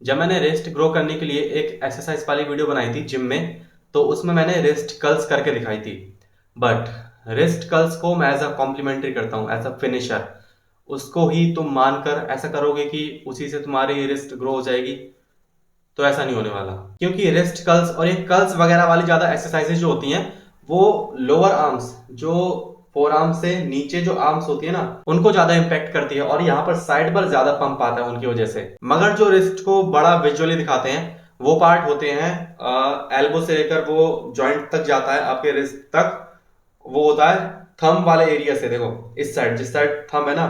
जब मैंने wrist grow करने के लिए एक एक्सरसाइज वाली वीडियो बनाई थी जिम में, तो उसमें मैंने रिस्ट कर्ल्स करके दिखाई थी। बट रिस्ट कर्ल्स को मैं एज अ कॉम्प्लीमेंट्री करता हूँ, एज अ फिनिशर। उसको ही तुम मानकर ऐसा करोगे कि उसी से तुम्हारी रिस्ट ग्रो हो जाएगी, तो ऐसा नहीं होने वाला। क्योंकि रिस्ट कर्ल्स और ये कर्ल्स वगैरह वाली ज्यादा एक्सरसाइजेज जो होती हैं, वो लोअर आर्म्स, जो फोर आर्म से नीचे जो आर्म्स होती है ना, उनको ज्यादा इंपैक्ट करती है और यहाँ पर साइड पर ज्यादा पंप आता है उनकी वजह से। मगर जो रिस्ट को बड़ा विजुअली दिखाते हैं वो पार्ट होते हैं एल्बो से लेकर वो जॉइंट तक जाता है आपके रिस्ट तक। वो होता है थंब वाले एरिया से, देखो इस साइड, जिस साइड थंब है ना,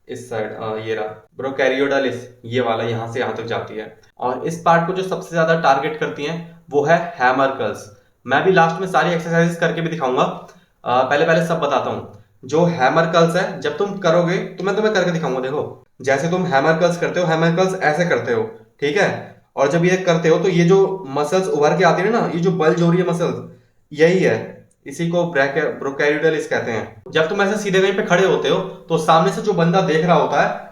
इस साइड ये रहा ब्रोकैरियोडालिस, ये वाला यहां से यहां तक जाती है। और इस पार्ट को जो सबसे ज्यादा टारगेट करती हैं वो है हैमर कर्ल्स। मैं भी लास्ट में सारी एक्सरसाइजेस करके भी दिखाऊंगा। पहले पहले सब बताता हूँ। जो हैमर कर्ल्स है, जब तुम करोगे तो मैं तुम्हें करके दिखाऊंगा। देखो जैसे तुम हैमर कर्ल्स करते हो, हैमर कर्ल्स ऐसे करते हो, ठीक है। और जब ये करते हो तो ये जो मसल्स उभर के आती है ना, ये जो बल्ज हो रही है मसल्स, यही है, इसी को ब्रोकैरियोडालिस कहते हैं। जब तुम ऐसे सीधे कहीं पे खड़े होते हो तो सामने से जो बंदा देख रहा होता है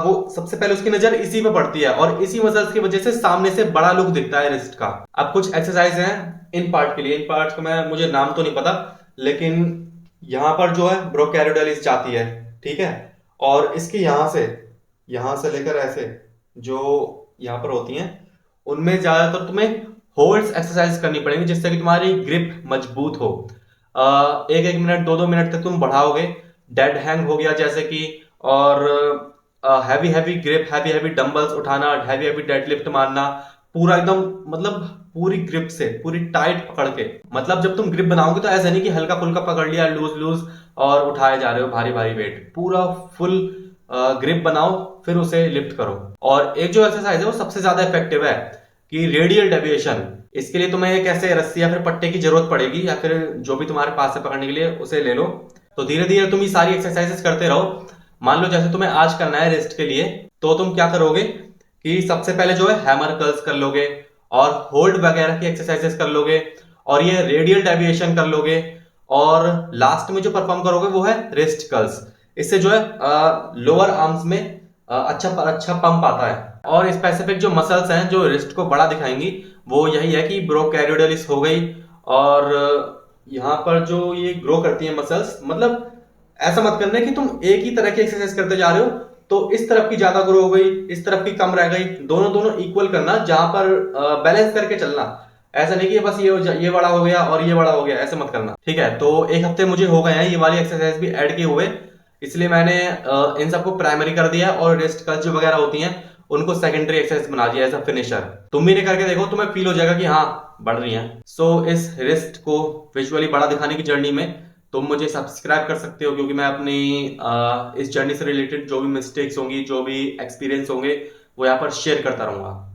वो सबसे पहले उसकी नजर इसी पे पड़ती है और इसी मसल्स की वजह से सामने से बड़ा लुक दिखता है रिस्ट का। अब कुछ एक्सरसाइज हैं इन पार्ट के लिए। इन पार्ट का मुझे नाम तो नहीं पता, लेकिन यहां पर जो है ब्रोकैरियोडालिस जाती है, ठीक है। और इसके यहां से लेकर ऐसे जो यहां पर होती हैं, उनमें ज्यादातर तुम्हें होल्ड्स एक्सरसाइज करनी पड़ेगी जिससे कि तुम्हारी ग्रिप मजबूत हो। एक एक मिनट, दो दो मिनट तक तुम बढ़ाओगे। डेड हैंग हो गया जैसे कि, और heavy heavy grip, heavy heavy dumbbells उठाना, हैवी हैवी डेडलिफ्ट मारना, पूरा एकदम, मतलब पूरी ग्रिप से, पूरी टाइट पकड़ के। मतलब जब तुम ग्रिप बनाओगे तो ऐसा नहीं कि हल्का फुल्का पकड़ लिया, लूज लूज और उठाए जा रहे हो भारी भारी वेट। पूरा फुल ग्रिप बनाओ, फिर उसे लिफ्ट करो। और एक जो एक्सरसाइज है वो सबसे ज्यादा इफेक्टिव है कि रेडियल डेविएशन। इसके लिए तुम्हें एक ऐसे रस्सी या फिर पट्टे की जरूरत पड़ेगी, या फिर जो भी तुम्हारे पास है पकड़ने के लिए उसे ले लो। तो धीरे धीरे तुम ये सारी एक्सरसाइजेस करते रहो। मान लो जैसे तुम्हें आज करना है रेस्ट के लिए, तो तुम क्या करोगे कि सबसे पहले जो है हैमर कर्ल्स कर लोगे और होल्ड वगैरह की एक्सरसाइजेस कर लोगे और ये रेडियल डेविएशन कर लोगे। और लास्ट में जो परफॉर्म करोगे वो है रिस्ट कर्ल्स। इससे जो है लोअर आर्म्स में अच्छा पंप आता है। और स्पेसिफिक जो मसल्स हैं जो रिस्ट को बड़ा दिखाएंगी वो यही है कि ब्रोकैरियोडालिस हो गई, और यहाँ पर जो ये ग्रो करती है मसल्स। मतलब ऐसा मत करना कि तुम एक ही तरह की एक्सरसाइज करते जा रहे हो तो इस तरफ की ज्यादा ग्रो हो गई, इस तरफ की कम रह गई। दोनों दोनों इक्वल करना, जहां पर बैलेंस करके चलना। ऐसा नहीं कि बस ये बड़ा हो गया और ये बड़ा हो गया, ऐसे मत करना, ठीक है। तो एक हफ्ते मुझे हो गए हैं ये वाली एक्सरसाइज भी ऐड किए हुए, इसलिए मैंने इन सबको प्राइमरी कर दिया और रिस्ट कर्ल्स जो वगैरह होती हैं उनको सेकेंडरी एक्सरसाइज बना दिया एज अ फिनिशर। तुम भी नहीं करके देखो, तुम्हें फील हो जाएगा कि हाँ बढ़ रही है। सो इस रिस्ट को विजुअली बड़ा दिखाने की जर्नी में तुम मुझे सब्सक्राइब कर सकते हो, क्योंकि मैं अपनी इस जर्नी से रिलेटेड जो भी मिस्टेक्स होंगी, जो भी एक्सपीरियंस होंगे, वो यहाँ पर शेयर करता रहूंगा।